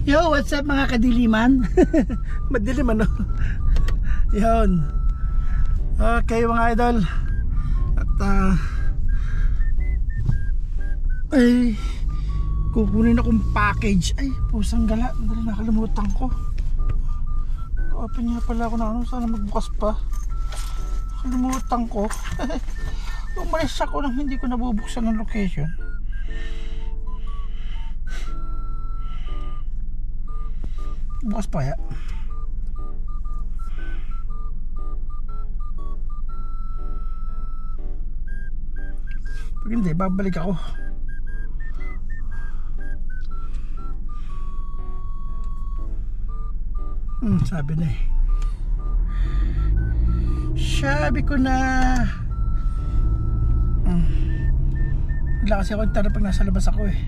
Yo, what's up mga kadiliman? Madilim ano? Yun. Okay mga idol. At ay kukunin akong package. Ay, pusang gala. Dali, nakalimutan ko. Open nga pala ako na ano. Sana magbukas pa. Nakalimutan ko. Umalis ako nang hindi ko nabubuksan ng location. Bukas pa ya. Pag hindi, babalik ako. Sabi na eh. Sabi ko na wala kasi ako tara pag nasa labas ako eh.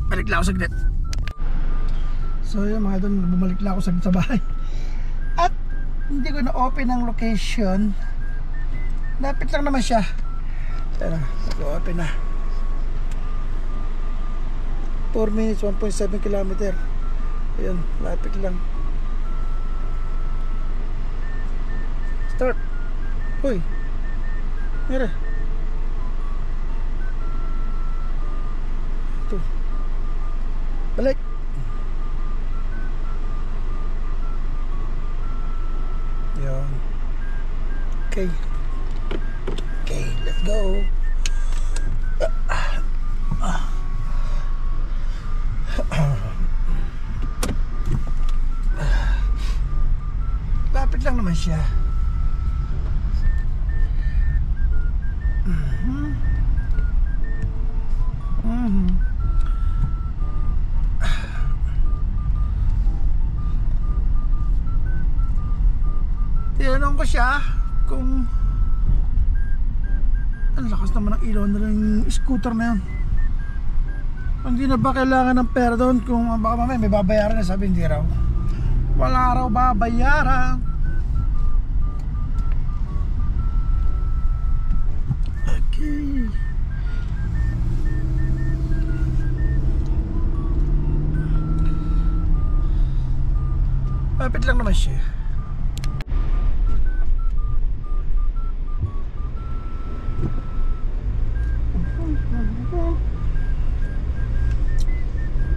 Balik lang ako saglit. So yun mga doon, bumalik lang ako saglit sa bahay. At hindi ko na-open ang location. Lapit lang naman siya. Pero nag-open na. 4 minutes, 1.7 kilometer. Ayun, lapit lang. Start. Uy, mira. Ito. Balik. Yun. Okay. Okay, let's go. Lapit lang naman siya. Tinanong ko siya kung ang lakas naman ng ilaw na lang yung scooter na yun. Hindi na ba kailangan ng pera doon? Kung baka mamaya may babayaran na, sabi hindi raw. Wala raw babayaran. Okay. Lapit lang naman siya.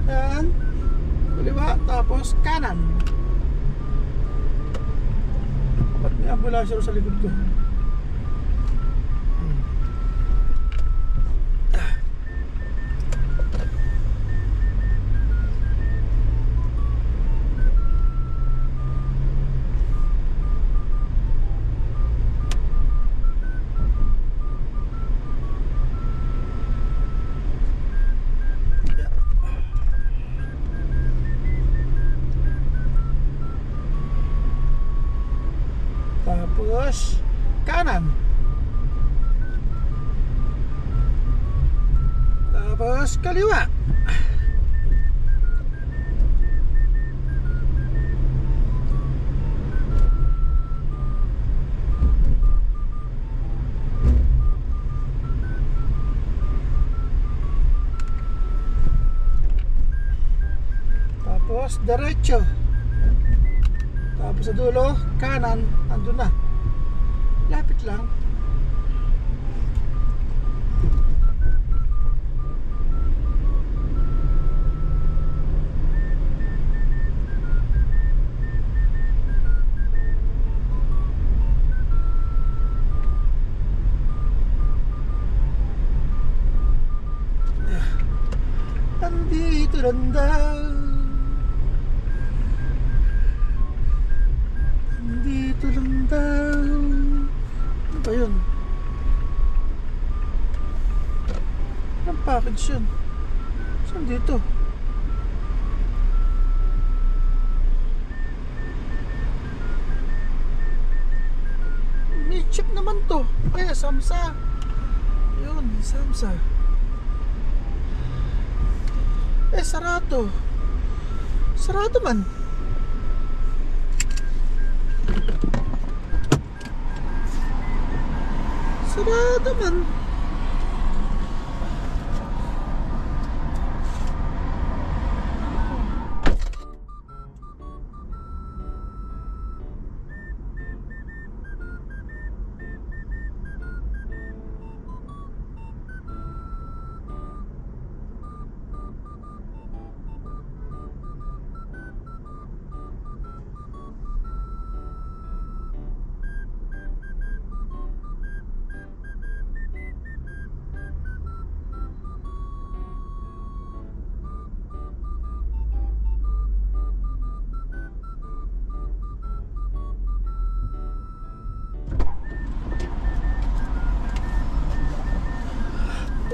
Yan. Kaliwa, tapos kanan. Ba't may ambulansya sa likod ko? Tapos kanan. Tapos kaliwa. Tapos diretso. Tapos sa dulo, kanan, andun na. Lapit lang. Andito lang daw. Dito lang daw. Ano ba yun? Anong package yun? Saan dito? May chip naman to. Ay, Samsa. Yun, Samsa. Eh, sarado. Sarado man. Sarado man.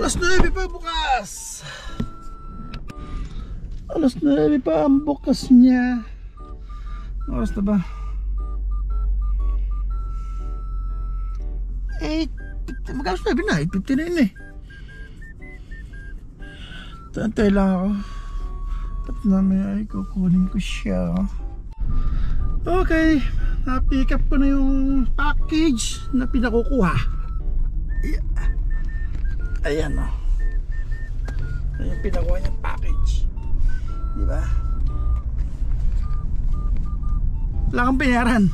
Alas 9 pa bukas. Alas 9 pa ang bukas niya. Oras na ba? 8:50. Mag-alas 9 na. 8:50 na yun eh. Tantay lang ako. At namin ay kukunin ko siya. Okay. Na-pick up ko na yung package na pinakukuha. Yeah. Ayan o. Ayan pinakuha niyang package. Diba? Wala kang binayaran.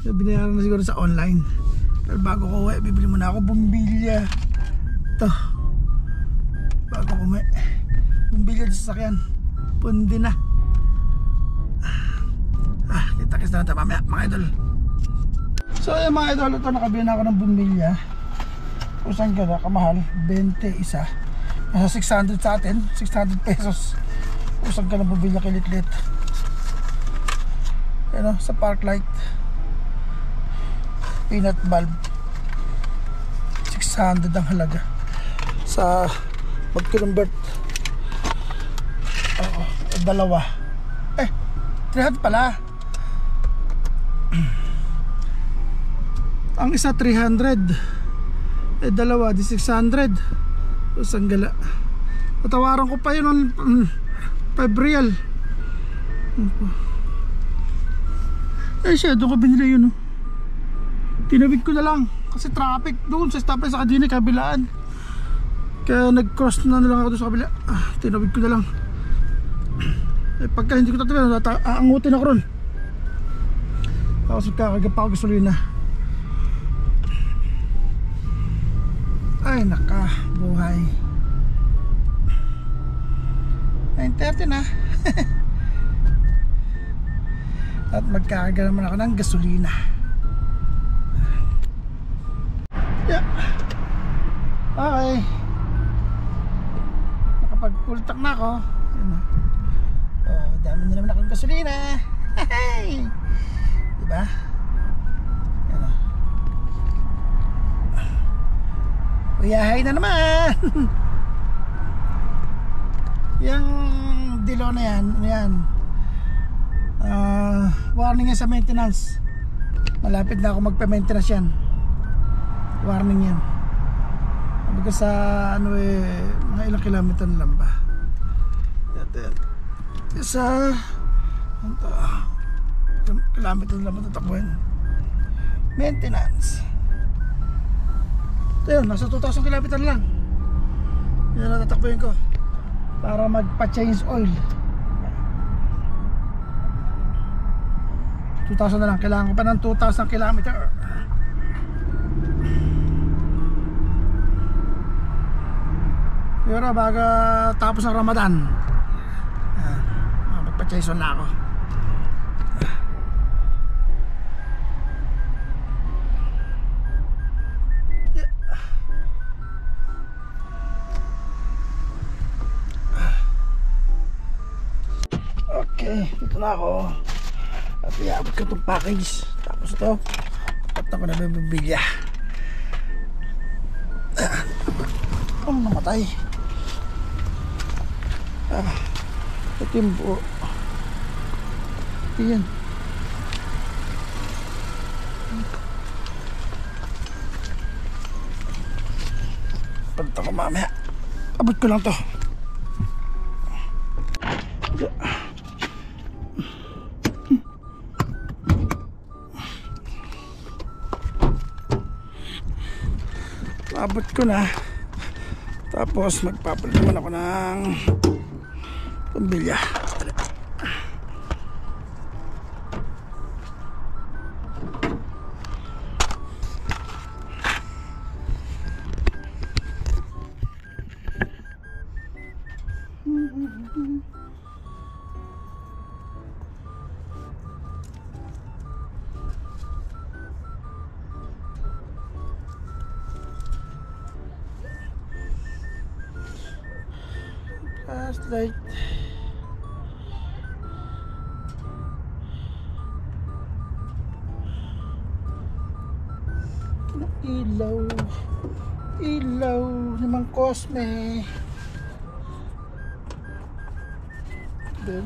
Binayaran na siguro sa online. Pero bago ko uwi, bibili muna ako bumbilya. Ito. Bago ko uwi, bumbilya sa sasakyan. Pundi na. Kita-kits na natin mamaya mga idol. So ayan mga idol, ito nakabili na ako ng bumbilya. Usang gano'n, kamahal, 20 isa. Nasa 600 sa atin, 600 pesos. Usang gano'n bumbilya kilit-lit. Ano, sa Parklight. Peanut bulb. 600 ang halaga. Sa mag-convert. Oo, dalawa. 300 pala. Ang isa 300. Dalawa di 600. Usang gala. Patawaran ko pa yun ng 5 real. Siya doon ko binili yun. Tinawid ko na lang kasi traffic doon sa stoplight sa Kadina kabilaan. Kaya nag-cross na lang ako doon sa kabila. Tinawid ko na lang. Pagka hindi ko tatawid, aangutin ako ron. Tapos kakagapa ako gasolina. Ay naka, buhay. 9:30 na. At magkakaga naman ako ng gasolina. Yeah. Okay. Nakapag-full-tank na ako. Oh, dami na naman akong gasolina. Hey! Diba? Yan o. Uyahay na naman. Yung dilaw na yan, yan. Warning yan sa maintenance. Malapit na ako magpa-maintenance yan. Warning yan. Baga sa ano mga ilang kilometer lang ba. Isa kilometer lang matatakbuhin. Maintenance. Ito yun, nasa 2,000 kilometer lang. Yan ang tatakbuhin ko para magpa-change oil. 2,000 na lang, kailangan ko pa ng 2,000 kilometer. Pero baga tapos ng Ramadan, magpa-change oil na ako. Okay, dito na ako. At iabot ko itong package. Tapos ito, at ako na bibilya. Ang namatay. Ito yung buo. Ayan. Punta ko mamaya. Abot ko lang to. Abot ko na. Tapos magpapalit naman ako ng pambilya. Flashlight. Ilaw. Ilaw ni Mang Cosme. Then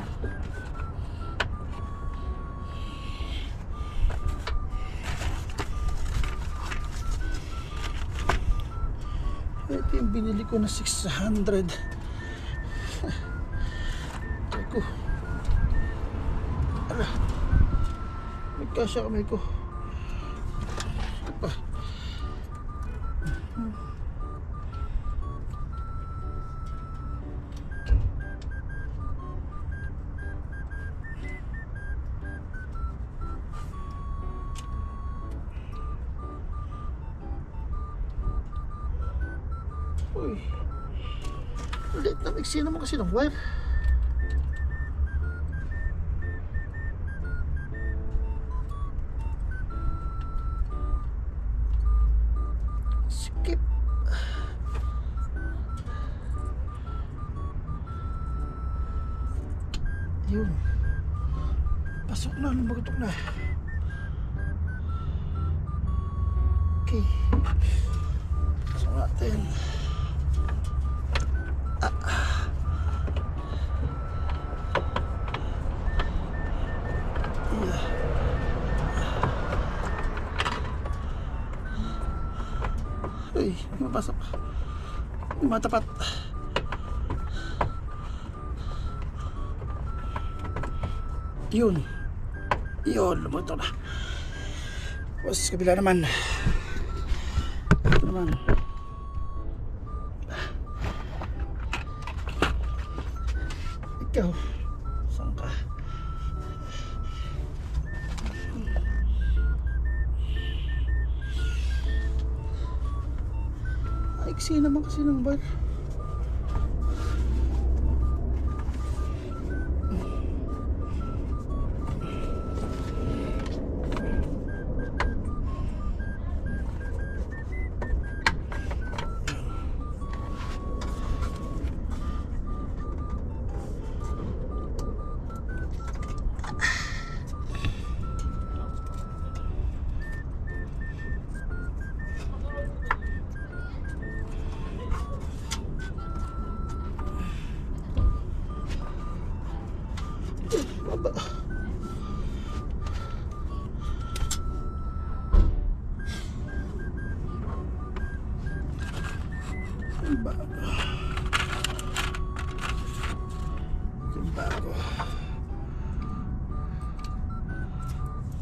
ito yung binili ko na 600. Ako. Ala. Nagkasya kamay ko. Ito pa. Uy. Ulit na mixin naman kasi ng wire. Skip. Yun. Pasok na, lumagutok na. Okay. Pasok natin. Uy, mapasok. Matapat. Yun. Yun, lumagutok na. Tapos kabila naman. Ito naman. Ikaw, saan ka? Aiksi naman kasi ng bar. Baba. Bago. Bago.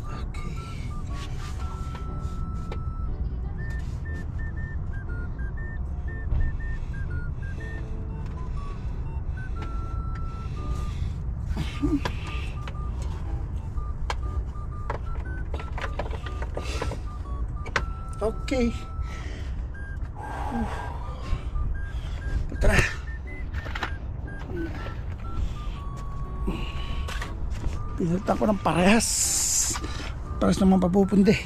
Okay. Okay. Tara. Pinalitan ko ng parehas. Parehas naman papupundi.